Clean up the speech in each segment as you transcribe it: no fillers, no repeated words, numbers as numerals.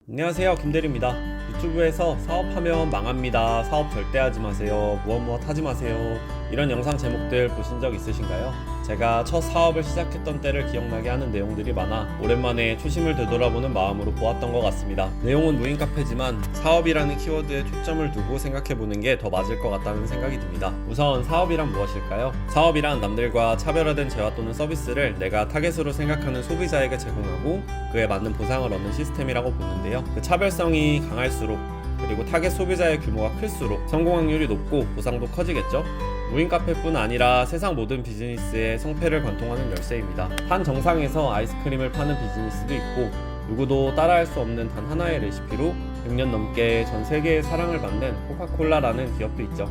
안녕하세요, 김대리입니다. 유튜브에서 사업하면 망합니다, 사업 절대 하지 마세요, 무엇 하지 마세요, 이런 영상 제목들 보신 적 있으신가요? 제가 첫 사업을 시작했던 때를 기억나게 하는 내용들이 많아 오랜만에 초심을 되돌아보는 마음으로 보았던 것 같습니다. 내용은 무인 카페지만 사업이라는 키워드에 초점을 두고 생각해보는 게 더 맞을 것 같다는 생각이 듭니다. 우선 사업이란 무엇일까요? 사업이란 남들과 차별화된 재화 또는 서비스를 내가 타겟으로 생각하는 소비자에게 제공하고 그에 맞는 보상을 얻는 시스템이라고 보는데요. 그 차별성이 강할수록 그리고 타겟 소비자의 규모가 클수록 성공 확률이 높고 보상도 커지겠죠. 무인 카페뿐 아니라 세상 모든 비즈니스의 성패를 관통하는 열쇠입니다. 한 정상에서 아이스크림을 파는 비즈니스도 있고 누구도 따라할 수 없는 단 하나의 레시피로 100년 넘게 전 세계의 사랑을 받는 코카콜라라는 기업도 있죠.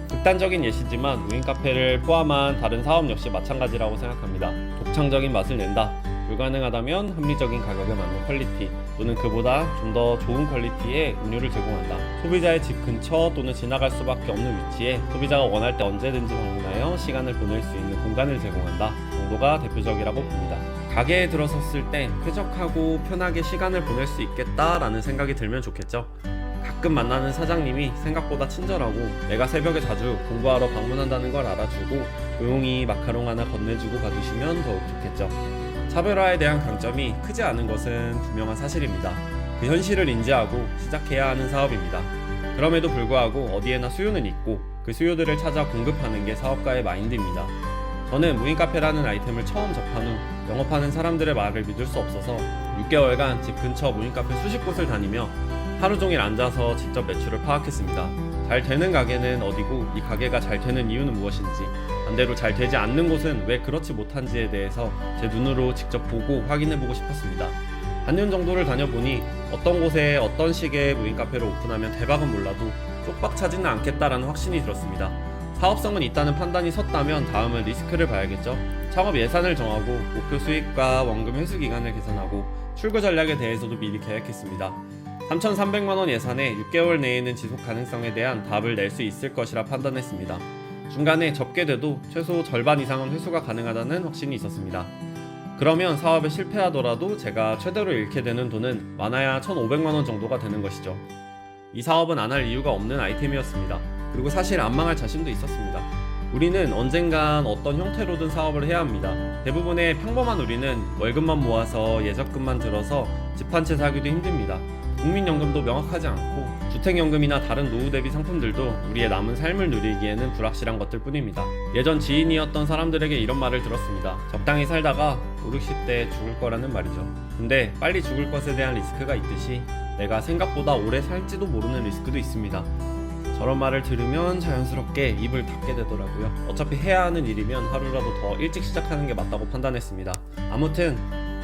극단적인 예시지만 무인 카페를 포함한 다른 사업 역시 마찬가지라고 생각합니다. 독창적인 맛을 낸다. 불가능하다면 합리적인 가격에 맞는 퀄리티 또는 그보다 좀 더 좋은 퀄리티의 음료를 제공한다. 소비자의 집 근처 또는 지나갈 수밖에 없는 위치에 소비자가 원할 때 언제든지 방문하여 시간을 보낼 수 있는 공간을 제공한다 정도가 대표적이라고 봅니다. 가게에 들어섰을 때 쾌적하고 편하게 시간을 보낼 수 있겠다라는 생각이 들면 좋겠죠. 가끔 만나는 사장님이 생각보다 친절하고 내가 새벽에 자주 공부하러 방문한다는 걸 알아주고 조용히 마카롱 하나 건네주고 가주시면 더욱 좋겠죠. 차별화에 대한 강점이 크지 않은 것은 분명한 사실입니다. 그 현실을 인지하고 시작해야 하는 사업입니다. 그럼에도 불구하고 어디에나 수요는 있고 그 수요들을 찾아 공급하는 게 사업가의 마인드입니다. 저는 무인 카페라는 아이템을 처음 접한 후 영업하는 사람들의 말을 믿을 수 없어서 6개월간 집 근처 무인 카페 수십 곳을 다니며 하루 종일 앉아서 직접 매출을 파악했습니다. 잘 되는 가게는 어디고 이 가게가 잘 되는 이유는 무엇인지, 반대로 잘 되지 않는 곳은 왜 그렇지 못한지에 대해서 제 눈으로 직접 보고 확인해보고 싶었습니다. 반년 정도를 다녀보니 어떤 곳에 어떤 식의 무인 카페를 오픈하면 대박은 몰라도 쪽박 차지는 않겠다라는 확신이 들었습니다. 사업성은 있다는 판단이 섰다면 다음은 리스크를 봐야겠죠. 창업 예산을 정하고 목표 수익과 원금 회수 기간을 계산하고 출구 전략에 대해서도 미리 계획했습니다. 3,300만원 예산에 6개월 내에는 지속 가능성에 대한 답을 낼 수 있을 것이라 판단했습니다. 중간에 접게 돼도 최소 절반 이상은 회수가 가능하다는 확신이 있었습니다. 그러면 사업에 실패하더라도 제가 최대로 잃게 되는 돈은 많아야 1,500만원 정도가 되는 것이죠. 이 사업은 안 할 이유가 없는 아이템이었습니다. 그리고 사실 안 망할 자신도 있었습니다. 우리는 언젠간 어떤 형태로든 사업을 해야 합니다. 대부분의 평범한 우리는 월급만 모아서 예적금만 들어서 집 한 채 사기도 힘듭니다. 국민연금도 명확하지 않고 주택연금이나 다른 노후 대비 상품들도 우리의 남은 삶을 누리기에는 불확실한 것들 뿐입니다. 예전 지인이었던 사람들에게 이런 말을 들었습니다. 적당히 살다가 5, 60대 죽을 거라는 말이죠. 근데 빨리 죽을 것에 대한 리스크가 있듯이 내가 생각보다 오래 살지도 모르는 리스크도 있습니다. 저런 말을 들으면 자연스럽게 입을 닫게 되더라고요. 어차피 해야 하는 일이면 하루라도 더 일찍 시작하는 게 맞다고 판단했습니다. 아무튼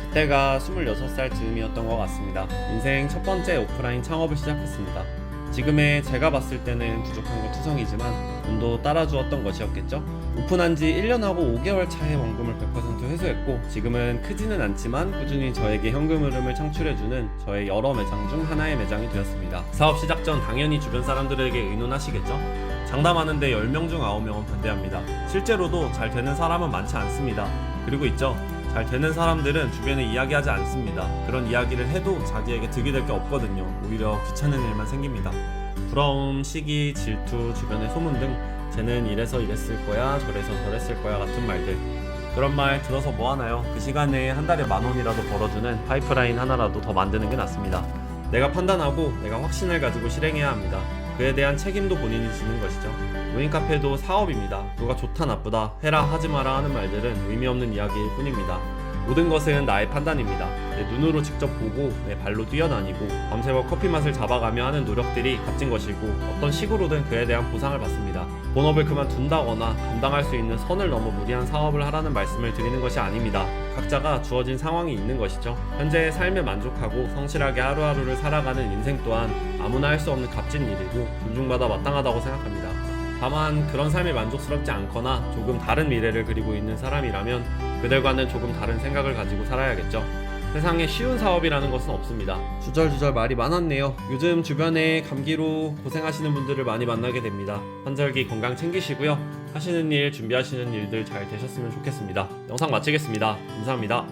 그때가 26살 즈음이었던 것 같습니다. 인생 첫 번째 오프라인 창업을 시작했습니다. 지금의 제가 봤을 때는 부족한 건 투성이지만 운도 따라주었던 것이었겠죠. 오픈한 지 1년하고 5개월 차에 원금을 100% 회수했고 지금은 크지는 않지만 꾸준히 저에게 현금 흐름을 창출해주는 저의 여러 매장 중 하나의 매장이 되었습니다. 사업 시작 전 당연히 주변 사람들에게 의논하시겠죠? 장담하는데 10명 중 9명은 반대합니다. 실제로도 잘 되는 사람은 많지 않습니다. 그리고 있죠, 잘 되는 사람들은 주변에 이야기하지 않습니다. 그런 이야기를 해도 자기에게 득이 될 게 없거든요. 오히려 귀찮은 일만 생깁니다. 부러움, 시기, 질투, 주변의 소문 등 쟤는 이래서 이랬을 거야, 저래서 저랬을 거야 같은 말들. 그런 말 들어서 뭐하나요? 그 시간에 한 달에 10,000원이라도 벌어주는 파이프라인 하나라도 더 만드는 게 낫습니다. 내가 판단하고 내가 확신을 가지고 실행해야 합니다. 그에 대한 책임도 본인이 지는 것이죠. 무인 카페도 사업입니다. 누가 좋다 나쁘다 해라 하지 마라 하는 말들은 의미 없는 이야기일 뿐입니다. 모든 것은 나의 판단입니다. 내 눈으로 직접 보고 내 발로 뛰어다니고 밤새워 커피 맛을 잡아가며 하는 노력들이 값진 것이고 어떤 식으로든 그에 대한 보상을 받습니다. 본업을 그만둔다거나 감당할 수 있는 선을 넘어 무리한 사업을 하라는 말씀을 드리는 것이 아닙니다. 각자가 주어진 상황이 있는 것이죠. 현재의 삶에 만족하고 성실하게 하루하루를 살아가는 인생 또한 아무나 할 수 없는 값진 일이고 존중받아 마땅하다고 생각합니다. 다만 그런 삶이 만족스럽지 않거나 조금 다른 미래를 그리고 있는 사람이라면 그들과는 조금 다른 생각을 가지고 살아야겠죠. 세상에 쉬운 사업이라는 것은 없습니다. 주절주절 말이 많았네요. 요즘 주변에 감기로 고생하시는 분들을 많이 만나게 됩니다. 환절기 건강 챙기시고요. 하시는 일, 준비하시는 일들 잘 되셨으면 좋겠습니다. 영상 마치겠습니다. 감사합니다.